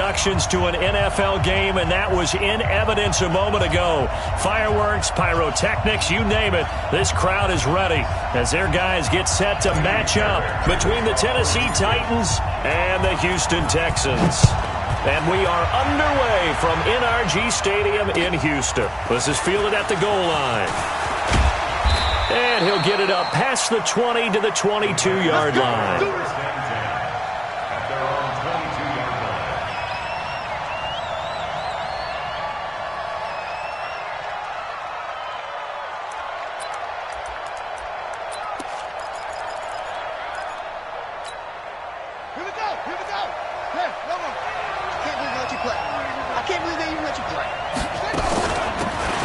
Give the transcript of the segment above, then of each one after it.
introductions to an NFL game, and that was in evidence a moment ago. Fireworks, pyrotechnics, you name it. This crowd is ready as their guys get set to match up between the Tennessee Titans and the Houston Texans. And we are underway from NRG Stadium in Houston. This is fielded at the goal line. And he'll get it up past the 20 to the 22-yard line.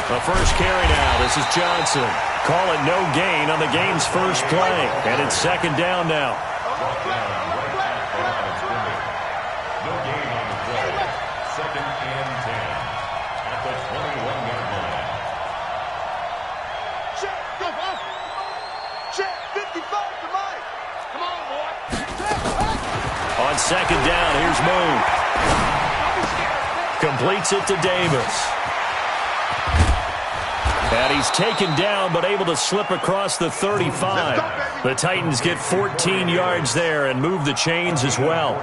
The first carry now. This is Johnson. Call it no gain on the game's first play. And it's second down now. No gain on the play. Second and 10 at the 21-yard line. Check, go, check, 55 to Mike. Come on, boy. On second down, here's Moon. Completes it to Davis. And he's taken down but able to slip across the 35. The Titans get 14 yards there and move the chains as well.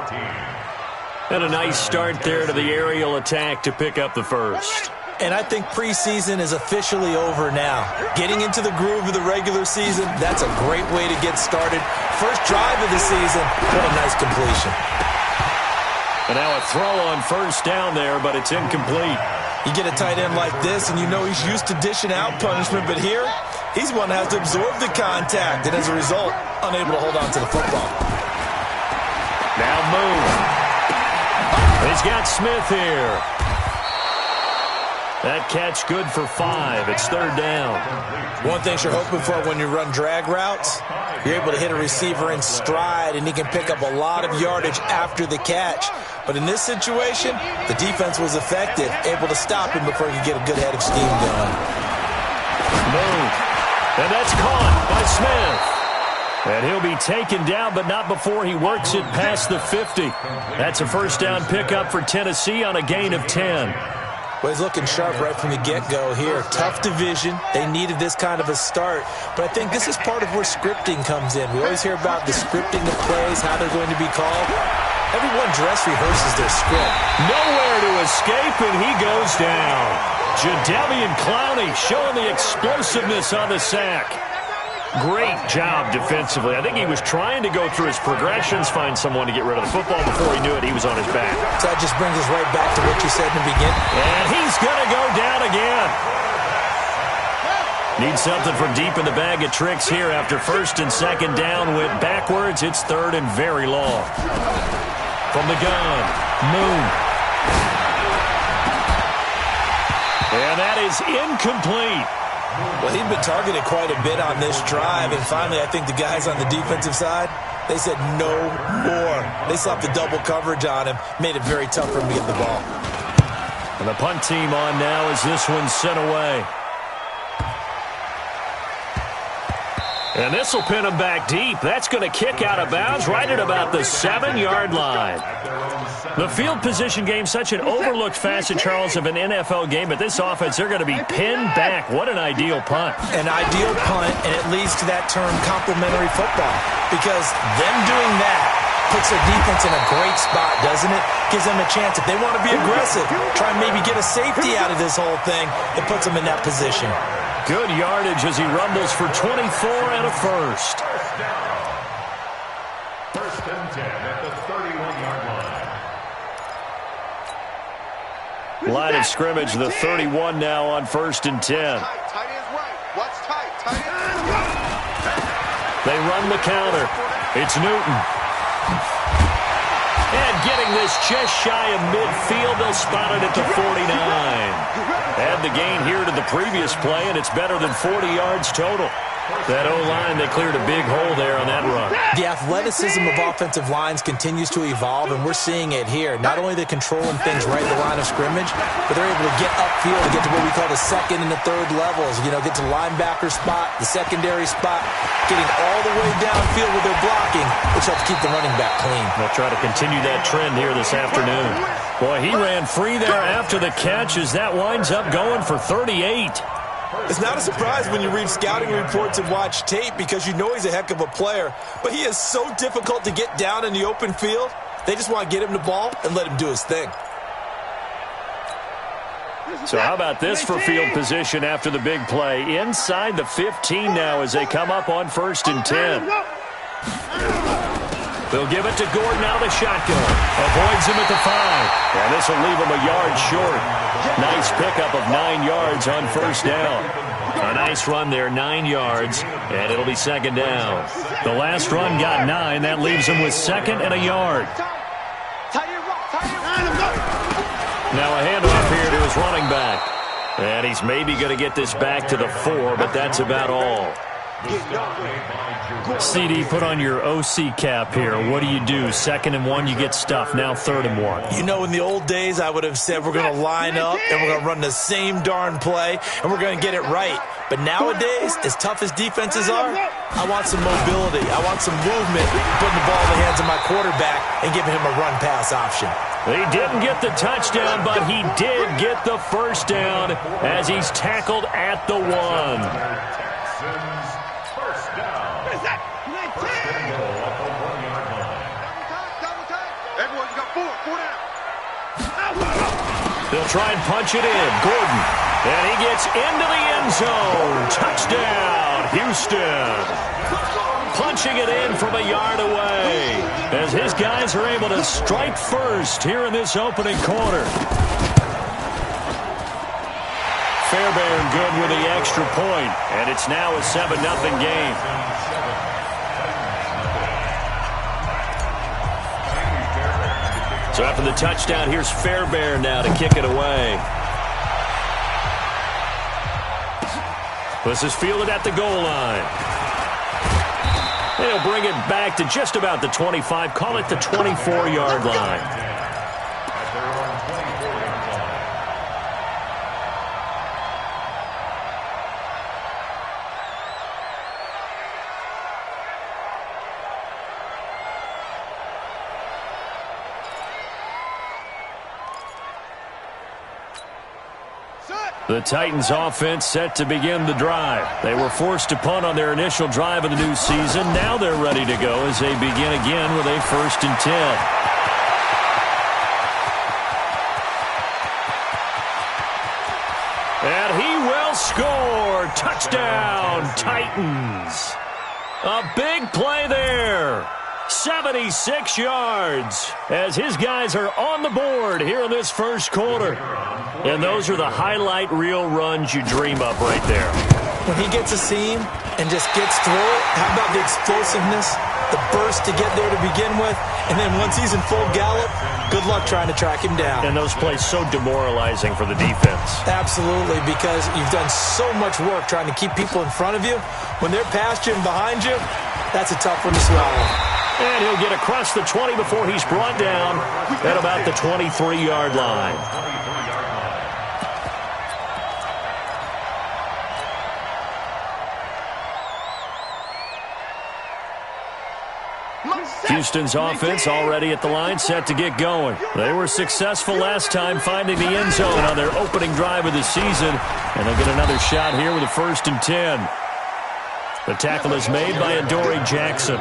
And a nice start there to the aerial attack to pick up the first. And I think preseason is officially over now. Getting into the groove of the regular season, that's a great way to get started. First drive of the season, what a nice completion. And now a throw on first down there, but it's incomplete. You get a tight end like this, and you know he's used to dishing out punishment, but here, he's one that has to absorb the contact, and as a result, unable to hold on to the football. Now Moon. He's got Smith here. That catch good for 5. It's third down. One thing you're hoping for when you run drag routes, you're able to hit a receiver in stride, and he can pick up a lot of yardage after the catch. But in this situation, the defense was effective, able to stop him before he could get a good head of steam going. Move. And that's caught by Smith. And he'll be taken down, but not before he works it past the 50. That's a first down pickup for Tennessee on a gain of 10. Well, he's looking sharp right from the get-go here. Tough division. They needed this kind of a start. But I think this is part of where scripting comes in. We always hear about the scripting of plays, how they're going to be called. Everyone dress rehearses their script. Nowhere to escape, and he goes down. Jadeveon Clowney showing the explosiveness on the sack. Great job defensively. I think he was trying to go through his progressions, find someone to get rid of the football. Before he knew it, he was on his back. So that just brings us right back to what you said in the beginning. And he's going to go down again. Need something from deep in the bag of tricks here after first and second down went backwards. It's third and very long. From the gun, Moon. And that is incomplete. Well, he'd been targeted quite a bit on this drive, and finally I think the guys on the defensive side, they said no more. They slapped the double coverage on him, made it very tough for him to get the ball. And the punt team on now as this one's sent away. And this will pin him back deep. That's going to kick out of bounds right at about the 7-yard line. The field position game, such an overlooked facet, Charles, of an NFL game. But this offense, they're going to be pinned back. What an ideal punt. An ideal punt, and it leads to that term complementary football. Because them doing that puts their defense in a great spot, doesn't it? Gives them a chance. If they want to be aggressive, try and maybe get a safety out of this whole thing, it puts them in that position. Good yardage as he rumbles for 24 and a first. First and 10 at the 31-yard line. Line of scrimmage, the 31 now on first and 10. Tight is right. What's tight? Tight is right. They run the counter. It's Newton. And getting this just shy of midfield, they'll spot it at the 49. Add the gain here to the previous play, and it's better than 40 yards total. That O-line, they cleared a big hole there on that run. The athleticism of offensive lines continues to evolve, and we're seeing it here. Not only are they controlling things right at the line of scrimmage, but they're able to get upfield to get to what we call the second and the third levels. You know, get to the linebacker spot, the secondary spot, getting all the way downfield with their blocking, which helps keep the running back clean. They'll try to continue that trend here this afternoon. Boy, he ran free there after the catch as that winds up going for 38. It's not a surprise when you read scouting reports and watch tape because you know he's a heck of a player. But he is so difficult to get down in the open field. They just want to get him the ball and let him do his thing. So how about this for field position after the big play? Inside the 15 now as they come up on 1st and 10. They'll give it to Gordon out of the shotgun. Avoids him at the 5. And this will leave him a yard short. Nice pickup of 9 yards on 1st down. A nice run there, 9 yards, and it'll be 2nd down. The last run got 9. That leaves him with 2nd and a yard. Now a handoff here to his running back. And he's maybe going to get this back to the 4, but that's about all. CD, put on your OC cap here. What do you do? 2nd and 1, you get stuffed. Now 3rd and 1. You know, in the old days, I would have said we're going to line up and we're going to run the same darn play and we're going to get it right. But nowadays, as tough as defenses are, I want some mobility. I want some movement, putting the ball in the hands of my quarterback and giving him a run-pass option. He didn't get the touchdown, but he did get the 1st down as he's tackled at the 1. Texans, 1st down. Everyone's got 4 down. They'll try and punch it in. Gordon. And he gets into the end zone. Touchdown, Houston. Punching it in from a yard away as his guys are able to strike first here in this opening quarter. Fairbairn good with the extra point, and it's now a 7-0 game. So after the touchdown, here's Fairbairn now to kick it away. This is fielded at the goal line. They'll bring it back to just about the 25, call it the 24-yard line. The Titans offense set to begin the drive. They were forced to punt on their initial drive of the new season. Now they're ready to go as they begin again with a 1st and 10. And he will score. Touchdown, Titans. A big play there. 76 yards as his guys are on the board here in this 1st quarter. And those are the highlight reel runs you dream of right there. When he gets a seam and just gets through it, how about the explosiveness, the burst to get there to begin with, and then once he's in full gallop, good luck trying to track him down. And those plays so demoralizing for the defense. Absolutely, because you've done so much work trying to keep people in front of you. When they're past you and behind you, that's a tough one to swallow. And he'll get across the 20 before he's brought down at about the 23-yard line. Houston's offense already at the line, set to get going. They were successful last time finding the end zone on their opening drive of the season, and they'll get another shot here with a 1st and 10. The tackle is made by Adoree Jackson.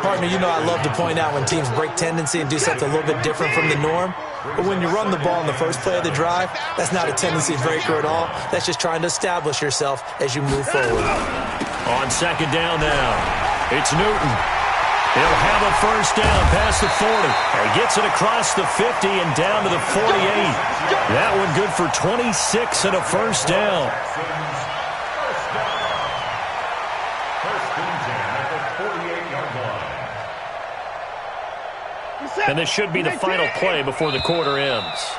Partner, you know I love to point out when teams break tendency and do something a little bit different from the norm. But when you run the ball in the first play of the drive, that's not a tendency breaker at all. That's just trying to establish yourself as you move forward. On 2nd down now, it's Newton. He'll have a 1st down past the 40. He gets it across the 50 and down to the 48. That one good for 26 and a 1st down. And this should be the final play before the quarter ends.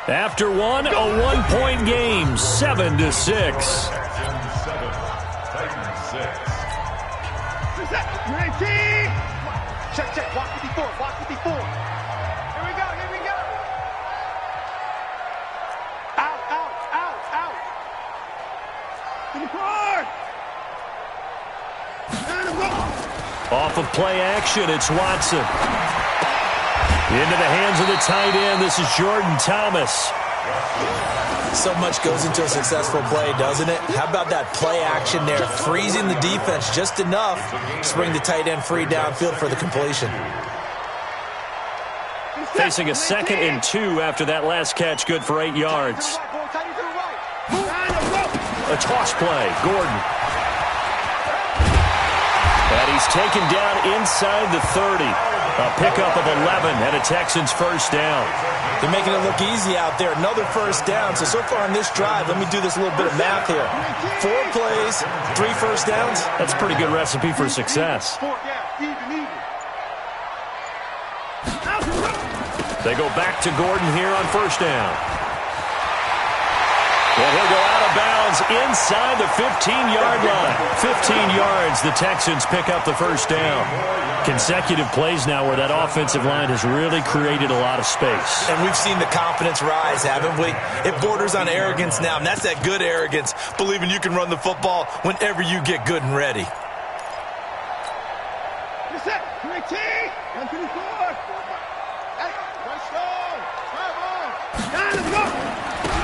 After one, a 1-point game, 7-6. Check. Walk 54. Here we go. Out. In the car. Off of play action, it's Watson. Into the hands of the tight end. This is Jordan Thomas. So much goes into a successful play, doesn't it? How about that play action there? Freezing the defense just enough to bring the tight end free downfield for the completion. Facing a 2nd and 2 after that last catch, good for 8 yards. A toss play, Gordon. And he's taken down inside the 30. A pickup of 11 and a Texans first down. They're making it look easy out there. Another first down. So far on this drive, let me do this little bit of math here. 4 plays, 3 first downs. That's a pretty good recipe for success. They go back to Gordon here on first down. And he'll go out of bounds inside the 15-yard line. 15 yards, the Texans pick up the first down. Consecutive plays now where that offensive line has really created a lot of space. And we've seen the confidence rise, haven't we? It borders on arrogance now, and that's that good arrogance, believing you can run the football whenever you get good and ready.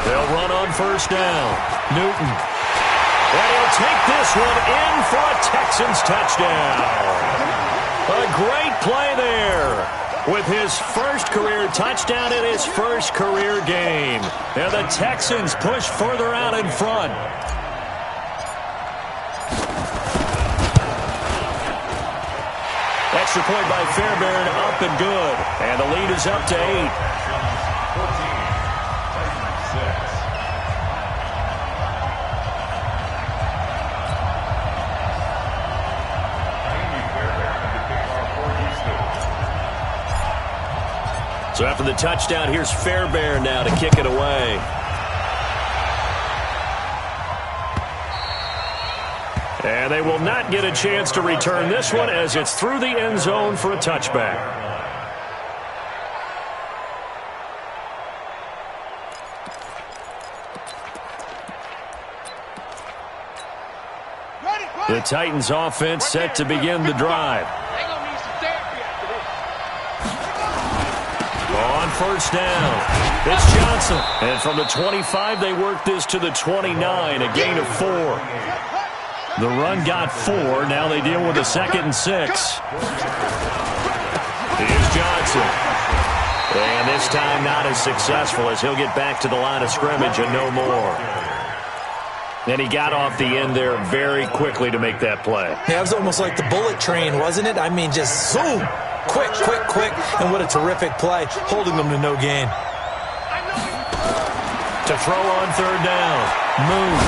They'll run on first down. Newton. And he'll take this one in for a Texans touchdown. A great play there with his first career touchdown in his first career game. And the Texans push further out in front. Extra point by Fairbairn, up and good. And the lead is up to 8. So after the touchdown, here's Fairbairn now to kick it away. And they will not get a chance to return this one as it's through the end zone for a touchback. The Titans offense set to begin the drive. On first down, it's Johnson. And from the 25, they work this to the 29, a gain of 4. The run got 4. Now they deal with a 2nd and 6. Here's Johnson. And this time not as successful as he'll get back to the line of scrimmage and no more. And he got off the end there very quickly to make that play. Yeah, it was almost like the bullet train, wasn't it? I mean, just zoom. Quick, quick, quick. And what a terrific play, holding them to no gain. To throw on third down. Move.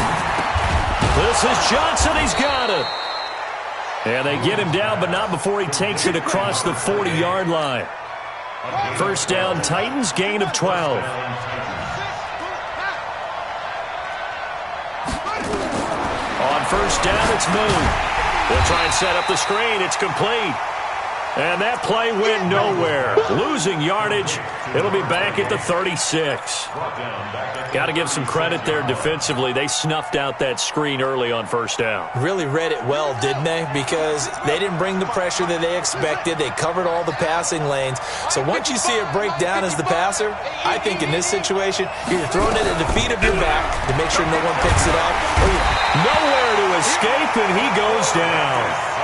This is Johnson. He's got it. And they get him down, but not before he takes it across the 40-yard line. First down, Titans, gain of 12. On first down, it's Moon. They'll try and set up the screen. It's complete. And that play went nowhere. Losing yardage. It'll be back at the 36. Got to give some credit there defensively. They snuffed out that screen early on first down. Really read it well, didn't they? Because they didn't bring the pressure that they expected. They covered all the passing lanes. So once you see it break down as the passer, I think in this situation, you're throwing it at the feet of your back to make sure no one picks it up. Nowhere to escape, and he goes down.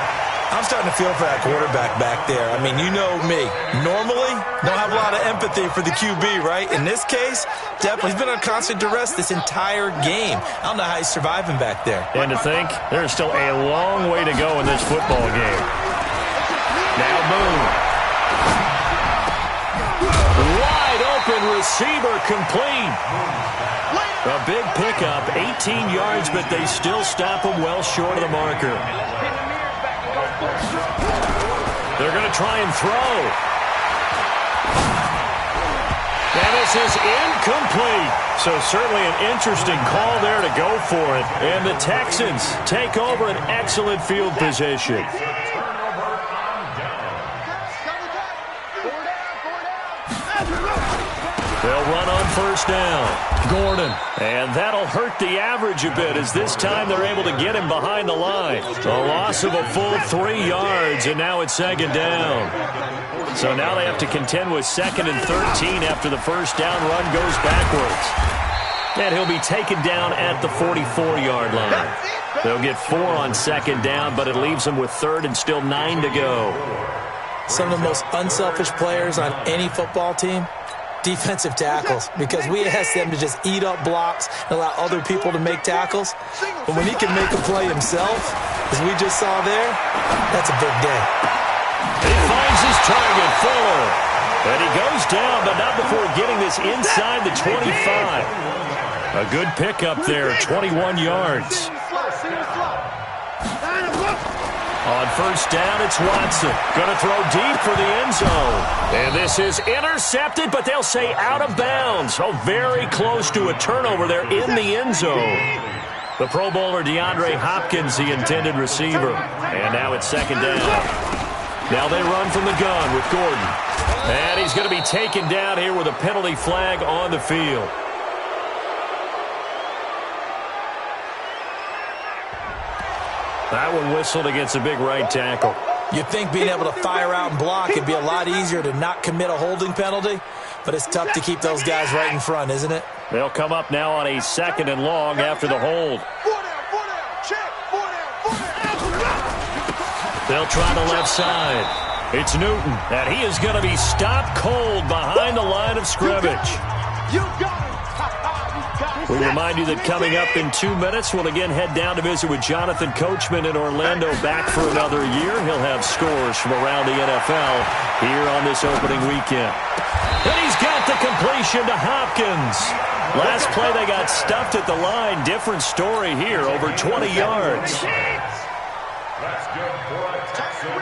I'm starting to feel for that quarterback back there. I mean, you know me. Normally, don't have a lot of empathy for the QB, right? In this case, definitely, he's been on constant duress this entire game. I don't know how he's surviving back there. And to think, there's still a long way to go in this football game. Now Boone. Wide open receiver complete. A big pickup, 18 yards, but they still stop him well short of the marker. They're going to try and throw. And this is incomplete. So certainly an interesting call there to go for it. And the Texans take over an excellent field position. They'll run on first down. Gordon. And that'll hurt the average a bit as this time they're able to get him behind the line. A loss of a full 3 yards, and now it's second down. So now they have to contend with 2nd and 13 after the first down run goes backwards. And he'll be taken down at the 44-yard line. They'll get 4 on second down, but it leaves them with 3rd and still 9 to go. Some of the most unselfish players on any football team, defensive tackles, because we ask them to just eat up blocks and allow other people to make tackles. But when he can make a play himself, as we just saw there, that's a big day. He finds his target, Fuller. And he goes down, but not before getting this inside the 25. A good pickup there, 21 yards. On first down, it's Watson. Going to throw deep for the end zone. And this is intercepted, but they'll say out of bounds. So very close to a turnover there in the end zone. The Pro Bowler DeAndre Hopkins, the intended receiver. And now it's second down. Now they run from the gun with Gordon. And he's going to be taken down here with a penalty flag on the field. That one whistled against a big right tackle. You'd think being able to fire out and block it'd be a lot easier to not commit a holding penalty, but it's tough to keep those guys right in front, isn't it? They'll come up now on a 2nd and long after the hold. They'll try the left side. It's Newton, and he is going to be stopped cold behind the line of scrimmage. We remind you that coming up in 2 minutes, we'll again head down to visit with Jonathan Coachman in Orlando, back for another year. He'll have scores from around the NFL here on this opening weekend. And he's got the completion to Hopkins. Last play they got stuffed at the line. Different story here, over 20 yards. That's good for a Texans.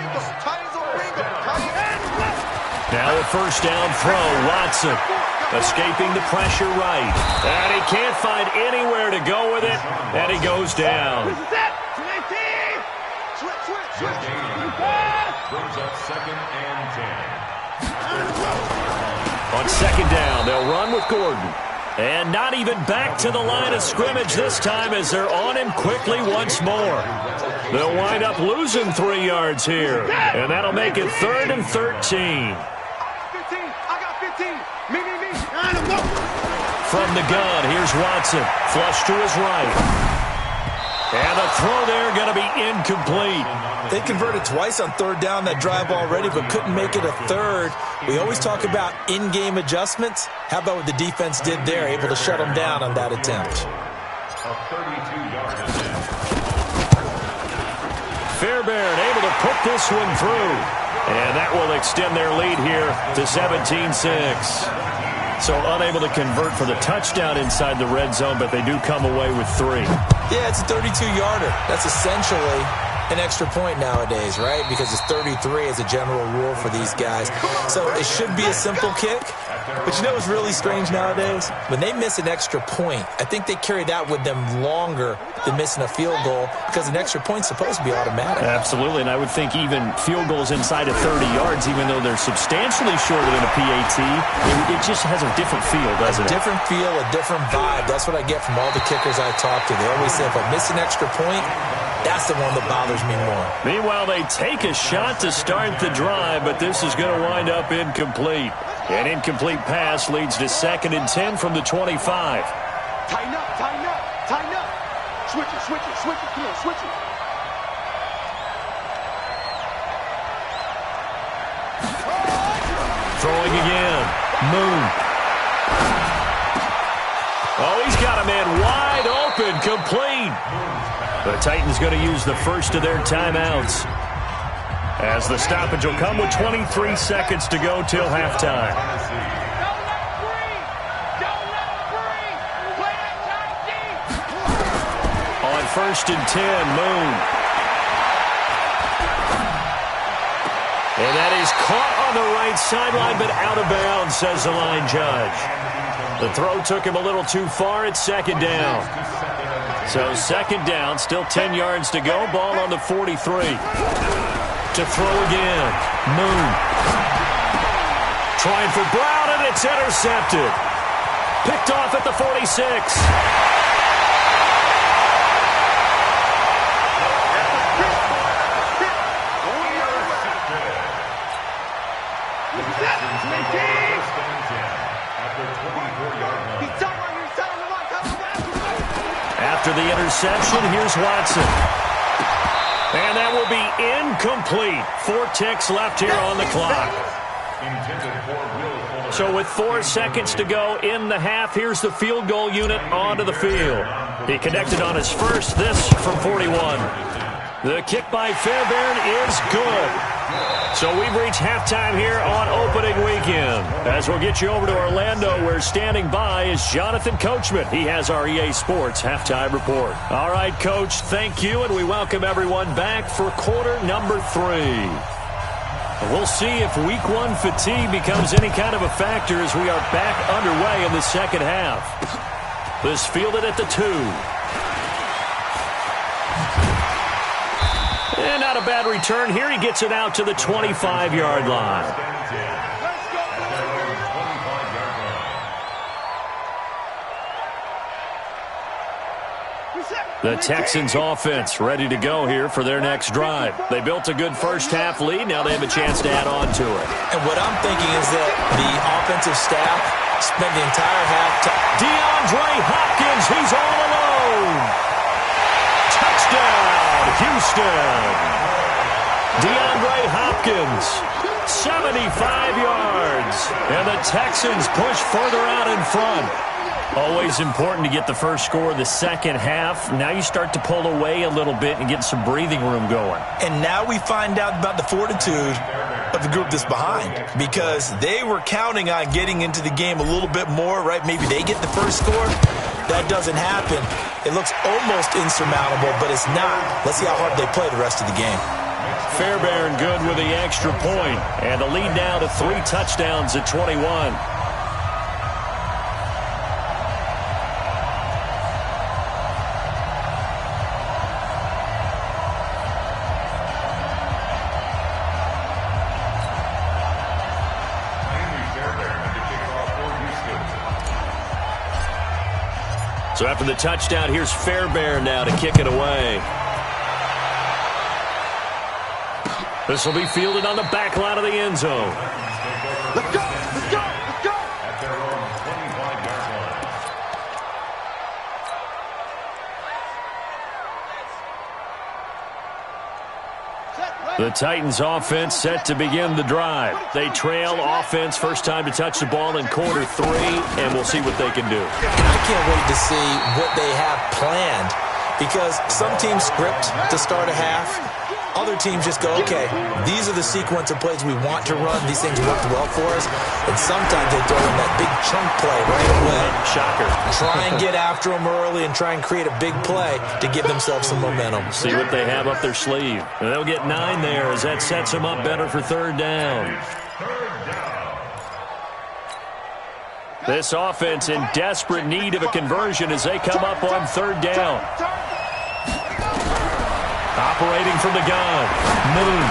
Now a first down throw, Watson. Escaping the pressure right. And he can't find anywhere to go with it. And he goes down. Brings up 2nd and 10. On second down, they'll run with Gordon. And not even back to the line of scrimmage this time as they're on him quickly once more. They'll wind up losing 3 yards here. And that'll make it 3rd and 13. From the gun, here's Watson. Flush to his right. And the throw there going to be incomplete. They converted twice on 3rd down that drive already, but couldn't make it a 3rd. We always talk about in-game adjustments. How about what the defense did there, able to shut them down on that attempt? A 32-yard attempt. Fairbairn able to put this one through. And that will extend their lead here to 17-6. So unable to convert for the touchdown inside the red zone, but they do come away with 3. Yeah, it's a 32-yarder. That's essentially an extra point nowadays, right? Because it's 33 as a general rule for these guys. So it should be a simple kick. But you know what's really strange nowadays? When they miss an extra point, I think they carry that with them longer than missing a field goal because an extra point's supposed to be automatic. Absolutely, and I would think even field goals inside of 30 yards, even though they're substantially shorter than a PAT, it just has a different feel, doesn't it? A different feel, a different vibe. That's what I get from all the kickers I talk to. They always say if I miss an extra point, that's the one that bothers me more. Meanwhile, they take a shot to start the drive, but this is going to wind up incomplete. An incomplete pass leads to 2nd and 10 from the 25. Tighten up, tighten up, tighten up. Switch it, switch it, switch it. Come on, switch it. Throwing again. Moon. Oh, he's got a man wide open, complete. The Titans going to use the first of their timeouts, as the stoppage will come with 23 seconds to go till halftime. On 1st and 10, Moon. And that is caught on the right sideline, but out of bounds, says the line judge. The throw took him a little too far. It's 2nd down. So 2nd down, still 10 yards to go. Ball on the 43. To throw again. Moon. Trying for Brown, and it's intercepted. Picked off at the 46. After the interception, here's Watson. And that will be incomplete. 4 ticks left here on the clock. So with 4 seconds to go in the half, here's the field goal unit onto the field. He connected on his first, this from 41. The kick by Fairbairn is good. So we've reached halftime here on opening weekend. As we'll get you over to Orlando, where standing by is Jonathan Coachman. He has our EA Sports halftime report. All right, Coach, thank you, and we welcome everyone back for quarter number 3. We'll see if week 1 fatigue becomes any kind of a factor as we are back underway in the second half. This fielded at the 2. And not a bad return here. He gets it out to the 25-yard line. The Texans offense ready to go here for their next drive. They built a good first-half lead. Now they have a chance to add on to it. And what I'm thinking is that the offensive staff spent the entire halftime. DeAndre Hopkins, he's all alone. Touchdown, Houston. DeAndre Hopkins, 75 yards. And the Texans push further out in front. Always important to get the first score of the second half. Now you start to pull away a little bit and get some breathing room going. And now we find out about the fortitude of the group that's behind, because they were counting on getting into the game a little bit more, right? Maybe they get the first score. That doesn't happen. It looks almost insurmountable, but it's not. Let's see how hard they play the rest of the game. Fairbairn good with the extra point. And the lead now to 3 touchdowns at 21. So after the touchdown, here's Fairbairn now to kick it away. This will be fielded on the back line of the end zone. Let's go! Let's go! Let's go! At their own 25-yard line. The Titans offense set to begin the drive. They trail offense, first time to touch the ball in quarter 3, and we'll see what they can do. I can't wait to see what they have planned, because some teams script to start a half. Other teams just go, okay, these are the sequence of plays we want to run. These things worked well for us. And sometimes they throw in that big chunk play right away. Shocker. Try and get after them early and try and create a big play to give themselves some momentum. See what they have up their sleeve. And they'll get 9 there as that sets them up better for third down. This offense in desperate need of a conversion as they come up on third down. Operating from the gun. Moon.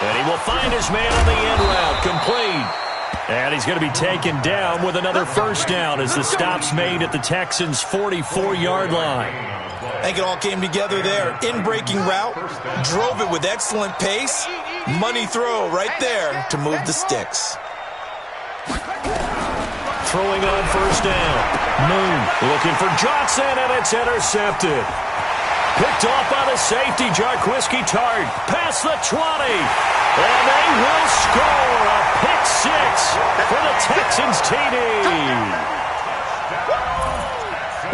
And he will find his man on the end route. Complete. And he's going to be taken down with another first down as the stop's made at the Texans' 44-yard line. I think it all came together there. In-breaking route. Drove it with excellent pace. Money throw right there to move the sticks. Throwing on first down. Moon looking for Johnson, and it's intercepted. Picked off by the safety, Jarquiski Tart. Past the 20. And they will score a pick 6 for the Texans TD.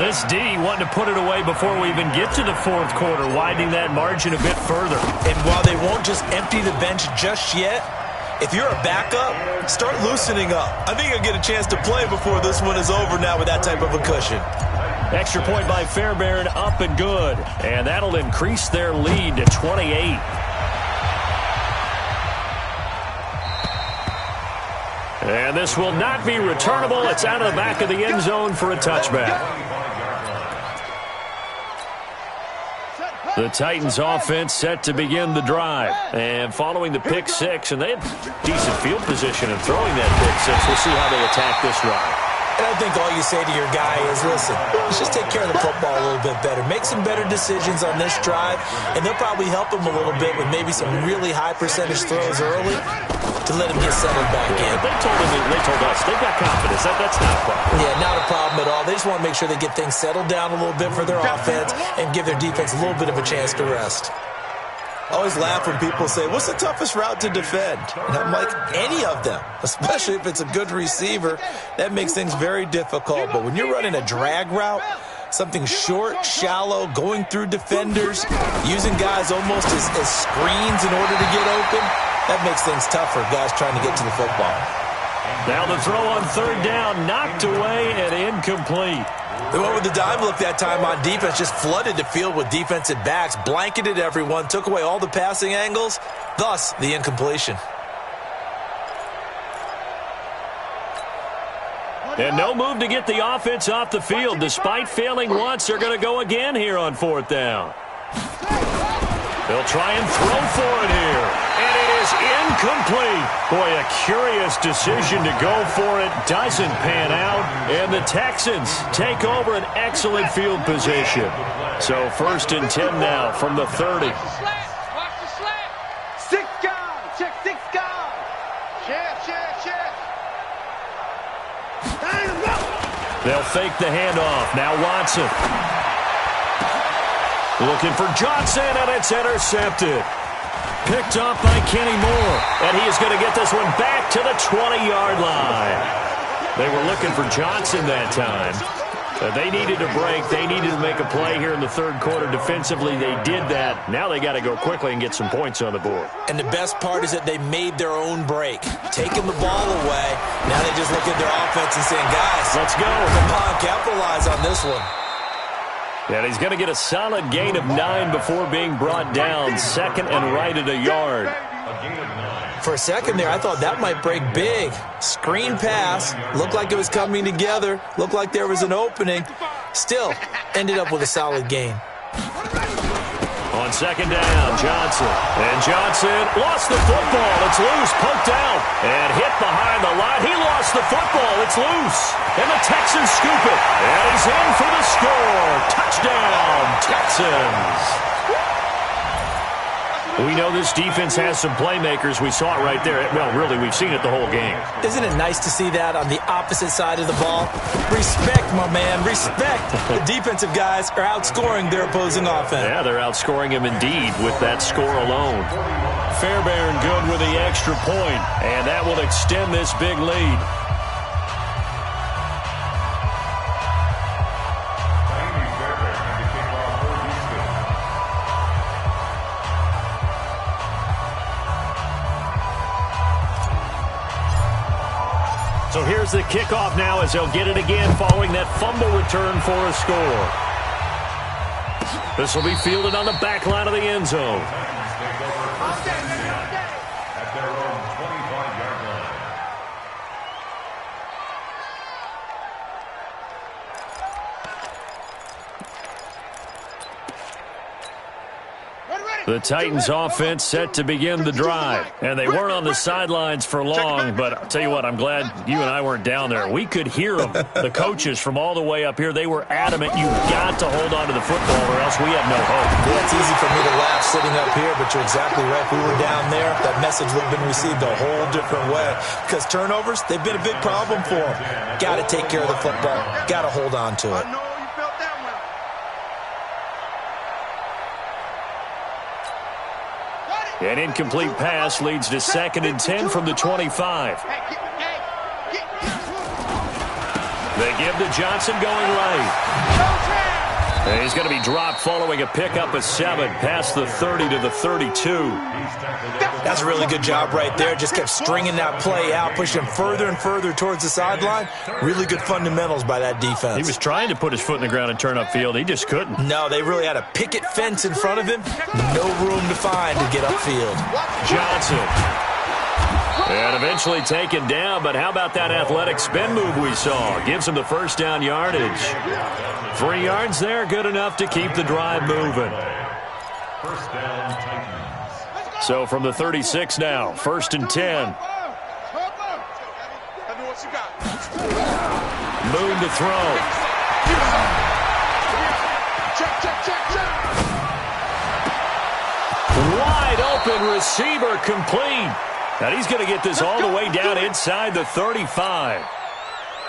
This D wanting to put it away before we even get to the fourth quarter, widening that margin a bit further. And while they won't just empty the bench just yet, if you're a backup, start loosening up. I think you'll get a chance to play before this one is over now with that type of a cushion. Extra point by Fairbairn, up and good. And that'll increase their lead to 28. And this will not be returnable. It's out of the back of the end zone for a touchback. The Titans offense set to begin the drive. And following the pick six, and they have decent field position in throwing that pick six. We'll see how they attack this drive. And I think all you say to your guy is, listen, let's just take care of the football a little bit better. Make some better decisions on this drive, and they'll probably help him a little bit with maybe some really high percentage throws early to let him get settled back in. They told us they've got confidence. That's not a problem. Yeah, not a problem at all. They just want to make sure they get things settled down a little bit for their offense and give their defense a little bit of a chance to rest. I always laugh when people say, what's the toughest route to defend? And I'm like, any of them, especially if it's a good receiver. That makes things very difficult. But when you're running a drag route, something short, shallow, going through defenders, using guys almost as screens in order to get open, that makes things tough for guys trying to get to the football. Now the throw on third down, knocked away and incomplete. They went with the dime look that time on defense, just flooded the field with defensive backs, blanketed everyone, took away all the passing angles, thus the incompletion. And no move to get the offense off the field. Despite failing once, they're going to go again here on fourth down. They'll try and throw for it here. And it is incomplete. Boy, a curious decision to go for it. Doesn't pan out. And the Texans take over an excellent field position. So 1st and 10 now from the 30. Watch the slant. 6 guys. Check 6 guys. Check. They'll fake the handoff. Now Watson. Looking for Johnson, and it's intercepted. Picked up by Kenny Moore. And he is going to get this one back to the 20-yard line. They were looking for Johnson that time. They needed a break. They needed to make a play here in the third quarter. Defensively, they did that. Now they got to go quickly and get some points on the board. And the best part is that they made their own break. Taking the ball away. Now they just look at their offense and saying, guys, let's go. Come on, capitalize on this one. And he's going to get a solid gain of 9 before being brought down. Second and right at a yard. For a second there, I thought that might break big. Screen pass. Looked like it was coming together. Looked like there was an opening. Still, ended up with a solid gain. On second down, Johnson. And Johnson lost the football. It's loose, poked out, and hit behind the line. He lost the football. It's loose. And the Texans scoop it. And he's in for the score. Touchdown, Texans. We know this defense has some playmakers. We saw it right there. Well, really, we've seen it the whole game. Isn't it nice to see that on the opposite side of the ball? Respect, my man, respect. The defensive guys are outscoring their opposing offense. Yeah, they're outscoring him indeed with that score alone. Fairbairn good with the extra point, and that will extend this big lead. So here's the kickoff now as they'll get it again following that fumble return for a score. This will be fielded on the back line of the end zone. At their own 25-yard line. The Titans offense set to begin the drive. And they weren't on the sidelines for long, but I'll tell you what, I'm glad you and I weren't down there. We could hear them, the coaches from all the way up here. They were adamant, you've got to hold on to the football or else we have no hope. Yeah, it's easy for me to laugh sitting up here, but you're exactly right. If we were down there, that message would have been received a whole different way. Because turnovers, they've been a big problem for them. Got to take care of the football. Got to hold on to it. An incomplete pass leads to 2nd and 10 from the 25. They give to Johnson going right. And he's going to be dropped following a pickup of 7 past the 30 to the 32. That's a really good job right there. Just kept stringing that play out, pushing further and further towards the sideline. Really good fundamentals by that defense. He was trying to put his foot in the ground and turn upfield. He just couldn't. No, they really had a picket fence in front of him. No room to find to get upfield. Johnson. And eventually taken down, but how about that athletic spin move we saw? Gives him the first down yardage. 3 yards there, good enough to keep the drive moving. First down, Titans. So from the 36 now, 1st and 10. Moon to throw. Wide open receiver complete. And he's going to get this all the way down inside the 35.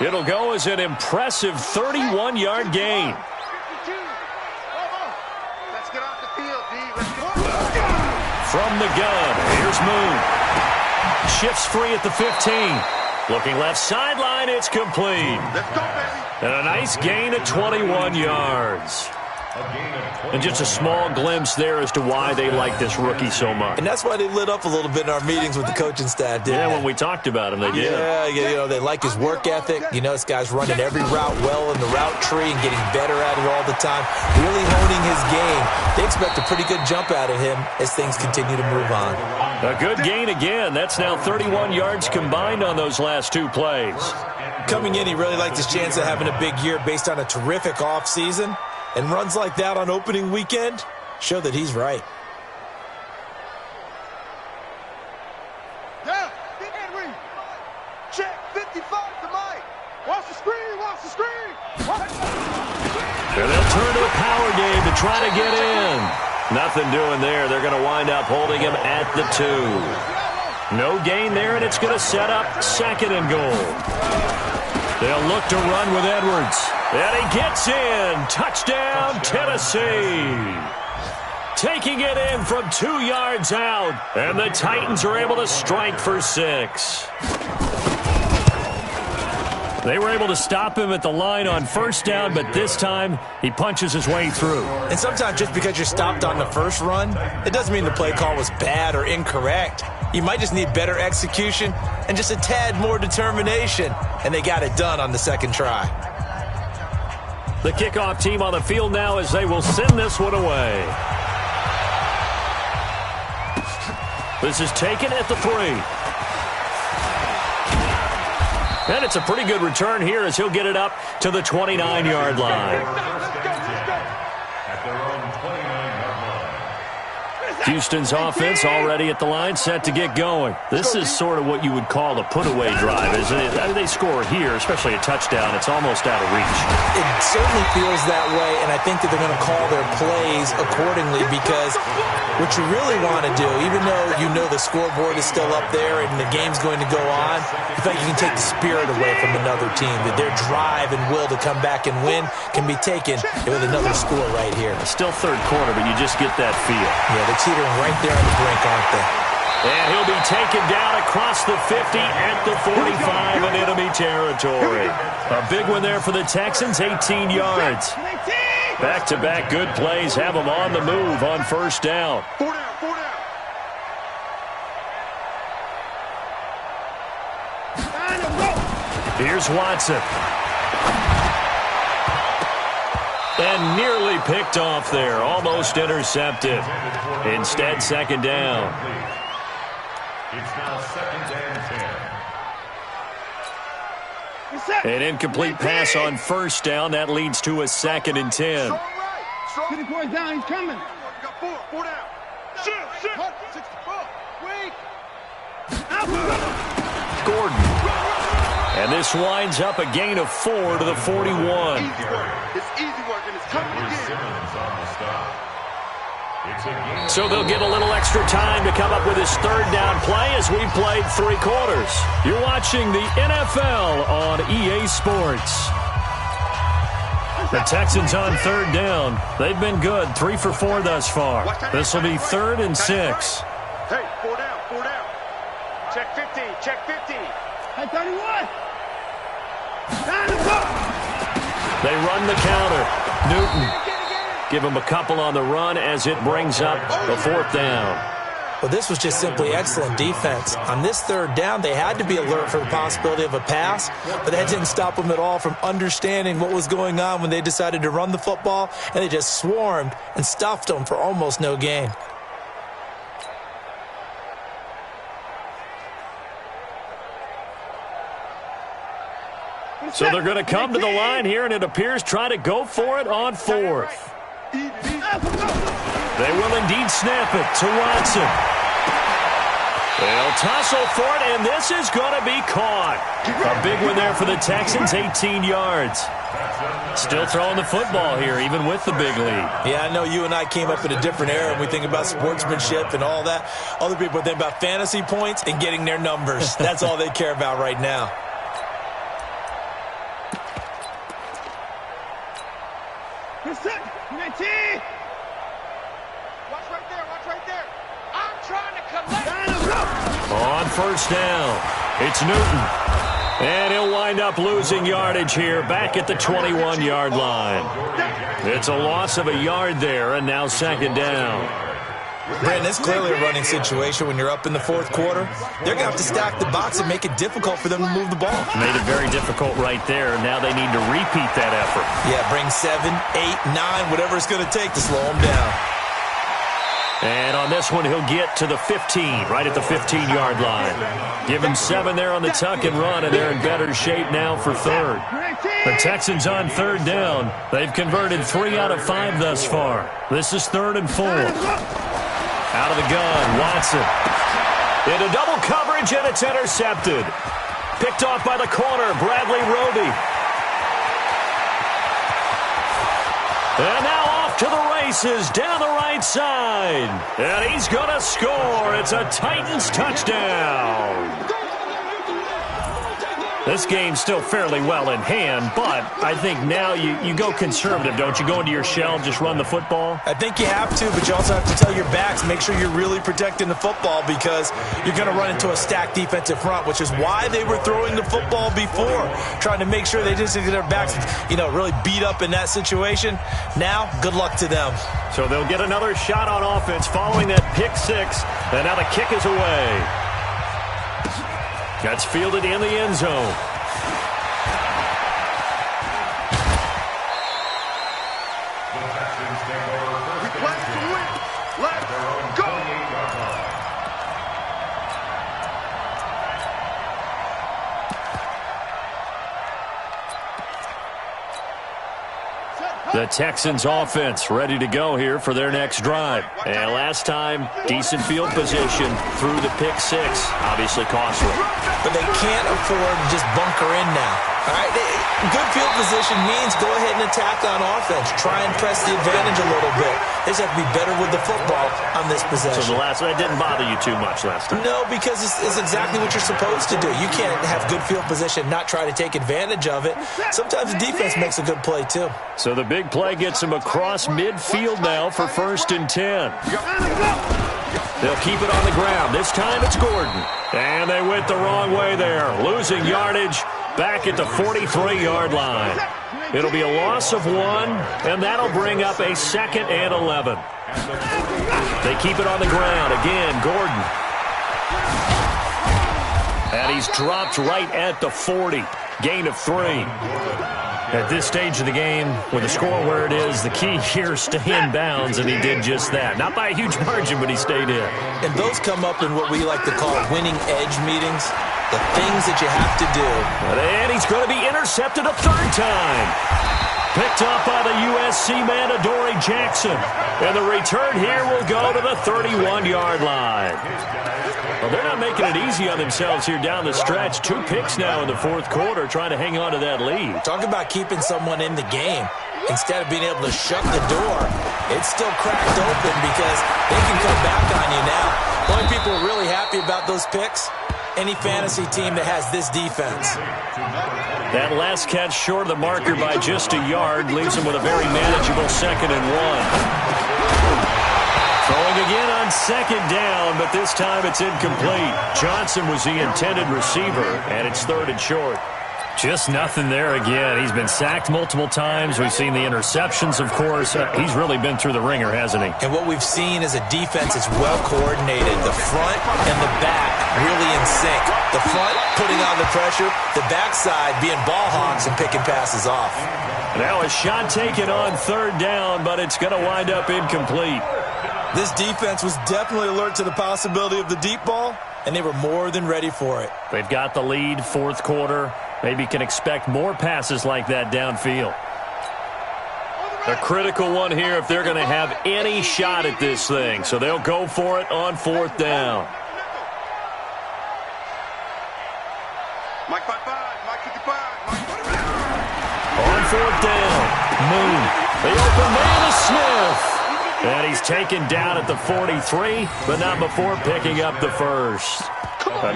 It'll go as an impressive 31-yard gain. From the gun, here's Moon. Shifts free at the 15. Looking left sideline, it's complete. And a nice gain of 21 yards. And just a small glimpse there as to why they like this rookie so much. And that's why they lit up a little bit in our meetings with the coaching staff, didn't they? When we talked about him, they did. Yeah, they like his work ethic. This guy's running every route well in the route tree and getting better at it all the time, really honing his game. They expect a pretty good jump out of him as things continue to move on. A good gain again. That's now 31 yards combined on those last two plays. Coming in, he really liked his chance of having a big year based on a terrific offseason. And runs like that on opening weekend show that he's right. Yeah, Henry. Check 55 to Mike. Watch the screen, watch the screen. And they'll turn to a power game to try to get in. Nothing doing there. They're going to wind up holding him at the 2. No gain there, and it's going to set up 2nd and goal. They'll look to run with Edwards. And he gets in. Touchdown, Tennessee. Taking it in from 2 yards out. And the Titans are able to strike for 6. They were able to stop him at the line on 1st down, but this time he punches his way through. And sometimes just because you're stopped on the first run, it doesn't mean the play call was bad or incorrect. You might just need better execution and just a tad more determination. And they got it done on the 2nd try. The kickoff team on the field now as they will send this one away. This is taken at the 3. And it's a pretty good return here as he'll get it up to the 29-yard line. At their own 29-yard line. Houston's offense already at the line, set to get going. This is sort of what you would call a put-away drive, isn't it? I mean, they score here, especially a touchdown. It's almost out of reach. It certainly feels that way, and I think that they're going to call their plays accordingly because what you really want to do, even though you know the scoreboard is still up there and the game's going to go on, in fact, you can take the spirit away from another team, that their drive and will to come back and win can be taken with another score right here. Still 3rd quarter, but you just get that feel. Yeah, they're teetering right there on the brink, aren't they? And he'll be taken down across the 50 at the 45 in enemy territory. A big one there for the Texans, 18 yards. Back-to-back good plays have them on the move on 1st down. 4 down, 4 down. Here's Watson. And nearly picked off there. Almost intercepted. Instead, 2nd down. It's now 2nd and 10. An incomplete pass on 1st down. That leads to a 2nd and 10. Strong right. Strong. Get the boy down. He's coming. You got 4 down. Shoot. 64. Wait. Gordon. And this winds up a gain of 4 to the 41. Easy work. It's easy work, and it's coming again. Simmons on the stop. It's a gain. So they'll get a little extra time to come up with his 3rd down play as we've played 3 quarters. You're watching the NFL on EA Sports. The Texans on 3rd down. They've been good, 3 for 4 thus far. This will be 3rd and 6. Hey, 4 down, 4 down. Check 15, check 15. Hey, 31. They run the counter. Newton. Give him a couple on the run as it brings up the 4th down. Well, this was just simply excellent defense. On this 3rd down, they had to be alert for the possibility of a pass, but that didn't stop them at all from understanding what was going on when they decided to run the football, and they just swarmed and stuffed them for almost no gain. So they're going to come to the line here, and it appears try to go for it on 4th. They will indeed snap it to Watson. They'll tussle for it, and this is going to be caught. A big one there for the Texans, 18 yards. Still throwing the football here, even with the big lead. Yeah, I know you and I came up in a different era, and we think about sportsmanship and all that. Other people think about fantasy points and getting their numbers. That's all they care about right now. Watch right there. I'm trying to collect. On first down, it's Newton. And he'll wind up losing yardage here back at the 21-yard line. It's a loss of a yard there, and now second down. Brandon, it's clearly a running situation when you're up in the fourth quarter. They're going to have to stack the box and make it difficult for them to move the ball. Made it very difficult right there. Now they need to repeat that effort. Yeah, bring 7, 8, 9, whatever it's going to take to slow them down. And on this one, he'll get to the 15, right at the 15-yard line. Give him 7 there on the tuck and run, and they're in better shape now for third. The Texans on third down. They've converted 3 out of 5 thus far. This is 3rd and 4. Out of the gun, Watson. Into double coverage, and it's intercepted. Picked off by the corner, Bradley Roby. And now off to the races down the right side. And he's going to score. It's a Titans touchdown. This game's still fairly well in hand, but I think now you go conservative, don't you? Go into your shell, just run the football? I think you have to, but you also have to tell your backs, make sure you're really protecting the football because you're going to run into a stacked defensive front, which is why they were throwing the football before, trying to make sure they didn't get their backs, really beat up in that situation. Now, good luck to them. So they'll get another shot on offense following that pick 6, and now the kick is away. That's fielded in the end zone. The Texans offense ready to go here for their next drive. And last time, decent field position through the pick 6. Obviously costly. But they can't afford to just bunker in now. All right, good field position means go ahead and attack on offense. Try and press the advantage a little bit. They just have to be better with the football on this possession. So that didn't bother you too much last time? No, because it's exactly what you're supposed to do. You can't have good field position, not try to take advantage of it. Sometimes the defense makes a good play, too. So the big play gets him across midfield now for 1st and 10. They'll keep it on the ground. This time it's Gordon. And they went the wrong way there. Losing yardage back at the 43-yard line. It'll be a loss of 1, and that'll bring up a 2nd and 11. They keep it on the ground. Again, Gordon. And he's dropped right at the 40. Gain of 3. At this stage of the game, with the score where it is, the key here is stay in bounds, and he did just that. Not by a huge margin, but he stayed in. And those come up in what we like to call winning edge meetings, the things that you have to do. And he's going to be intercepted a 3rd time. Picked off by the USC man, Adoree Jackson. And the return here will go to the 31-yard line. Well, they're not making it easy on themselves here down the stretch. 2 picks now in the 4th quarter, trying to hang on to that lead. Talk about keeping someone in the game. Instead of being able to shut the door, it's still cracked open because they can come back on you now. The only people who are really happy about those picks, any fantasy team that has this defense. That last catch short of the marker by just a yard leaves them with a very manageable 2nd and 1. Throwing again on 2nd down, but this time it's incomplete. Johnson was the intended receiver, and it's 3rd and short. Just nothing there again. He's been sacked multiple times. We've seen the interceptions, of course. He's really been through the ringer, hasn't he? And what we've seen is a defense that's well coordinated. The front and the back really in sync. The front putting on the pressure, the backside being ball hawks and picking passes off. Now a shot taken on 3rd down, but it's going to wind up incomplete. This defense was definitely alert to the possibility of the deep ball, and they were more than ready for it. They've got the lead, 4th quarter. Maybe can expect more passes like that downfield. A critical one here if they're going to have any shot at this thing. So they'll go for it on 4th down. Mike 55, Mike 55, Mike 55. On 4th down, Moon. The open man is Smith. And he's taken down at the 43, but not before picking up the first.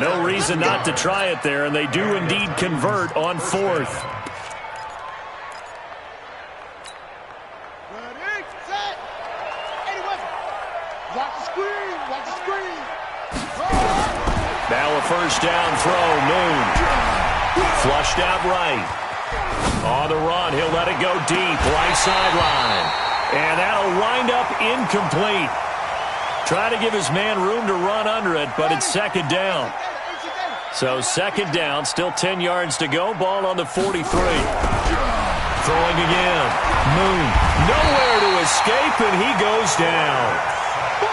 No reason not to try it there, and they do indeed convert on 4th. Ready, set. Eddie West. Watch the screen. Watch the screen. Now a first down throw, Moon. Flushed out right. On the run, he'll let it go deep, right sideline. And that'll wind up incomplete. Try to give his man room to run under it, but it's 2nd down. So 2nd down, still 10 yards to go. Ball on the 43. Throwing again. Moon, nowhere to escape, and he goes down.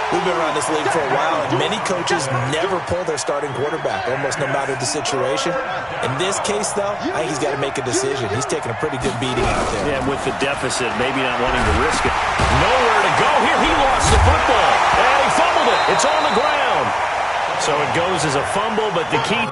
We've been around this league for a while, and many coaches never pull their starting quarterback, almost no matter the situation. In this case, though, I think he's got to make a decision. He's taking a pretty good beating out there. Yeah, with the deficit, maybe not wanting to risk it. Nowhere to go here. He lost the football, and he fumbled it. It's on the ground. So it goes as a fumble, but the key...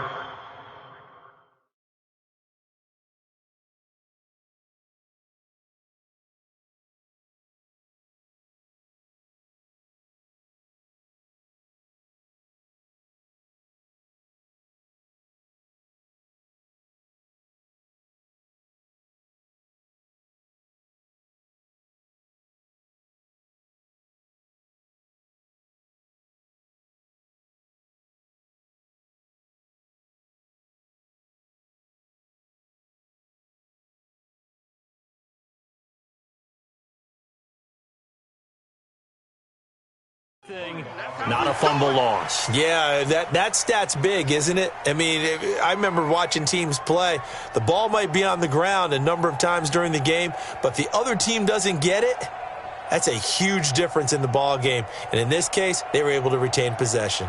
Not a fumble loss. Yeah, that stat's big, isn't it? I mean, I remember watching teams play. The ball might be on the ground a number of times during the game, but the other team doesn't get it. That's a huge difference in the ball game. And in this case, they were able to retain possession.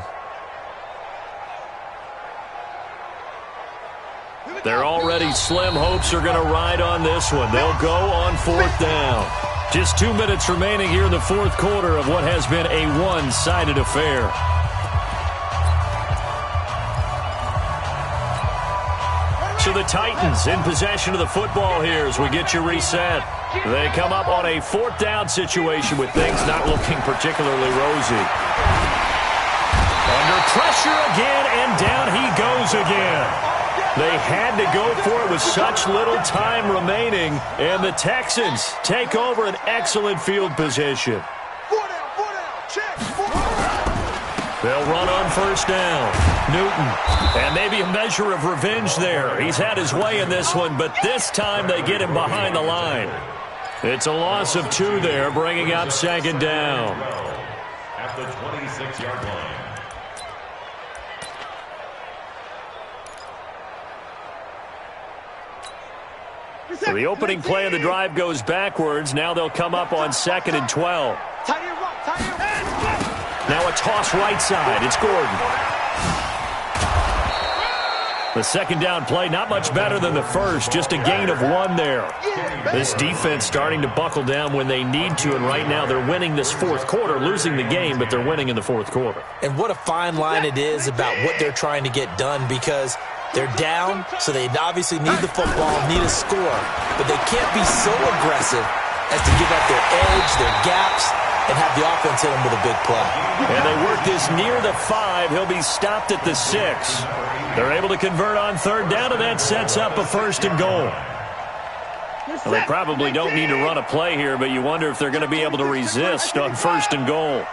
Their already slim hopes are going to ride on this one. They'll go on 4th down. Just 2 minutes remaining here in the 4th quarter of what has been a one-sided affair. So the Titans in possession of the football here as we get you reset. They come up on a 4th down situation with things not looking particularly rosy. Under pressure again, and down he goes again. They had to go for it with such little time remaining, and the Texans take over an excellent field position. 4 down, check, 4 down. They'll run on 1st down. Newton, and maybe a measure of revenge there. He's had his way in this one, but this time they get him behind the line. It's a loss of 2 there, bringing up 2nd down. At the 26-yard line. So the opening play of the drive goes backwards. Now they'll come up on 2nd and 12. Tight end right, tight end right. Now a toss right side. It's Gordon. The 2nd down play, not much better than the first. Just a gain of 1 there. This defense starting to buckle down when they need to, and right now they're winning this 4th quarter, losing the game, but they're winning in the 4th quarter. And what a fine line it is about what they're trying to get done, because they're down, so they obviously need the football, need a score, but they can't be so aggressive as to give up their edge, their gaps, and have the offense hit them with a big play. And they work this near the 5. He'll be stopped at the 6. They're able to convert on 3rd down, and that sets up a 1st and goal. Well, they probably don't need to run a play here, but you wonder if they're going to be able to resist on 1st and goal.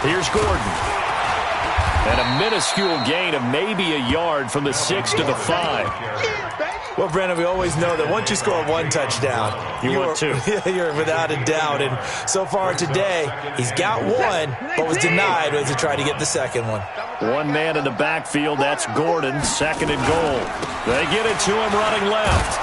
Here's Gordon. And a minuscule gain of maybe a yard from the 6 to the 5. Well, Brandon, we always know that once you score 1 touchdown, you're without a doubt. And so far today, he's got 1, but was denied as he tried to get the 2nd one. 1 man in the backfield. That's Gordon. 2nd and goal. They get it to him running left.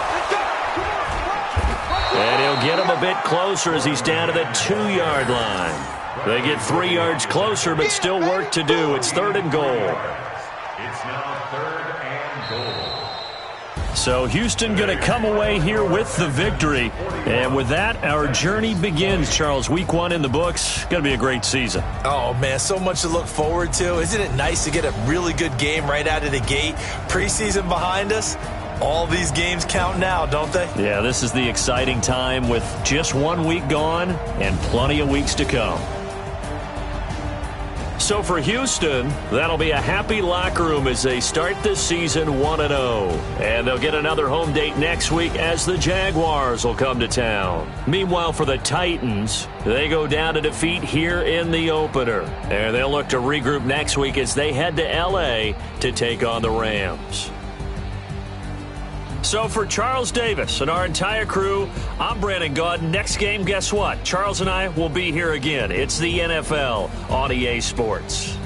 And he'll get him a bit closer as he's down to the 2-yard line. They get 3 yards closer, but still work to do. It's 3rd and goal. It's now 3rd and goal. So Houston going to come away here with the victory. And with that, our journey begins, Charles. Week 1 in the books. Going to be a great season. Oh, man, so much to look forward to. Isn't it nice to get a really good game right out of the gate? Preseason behind us. All these games count now, don't they? Yeah, this is the exciting time with just 1 week gone and plenty of weeks to come. So for Houston, that'll be a happy locker room as they start this season 1-0. And they'll get another home date next week as the Jaguars will come to town. Meanwhile, for the Titans, they go down to defeat here in the opener. And they'll look to regroup next week as they head to L.A. to take on the Rams. So for Charles Davis and our entire crew, I'm Brandon Gaud. Next game, guess what? Charles and I will be here again. It's the NFL on EA Sports.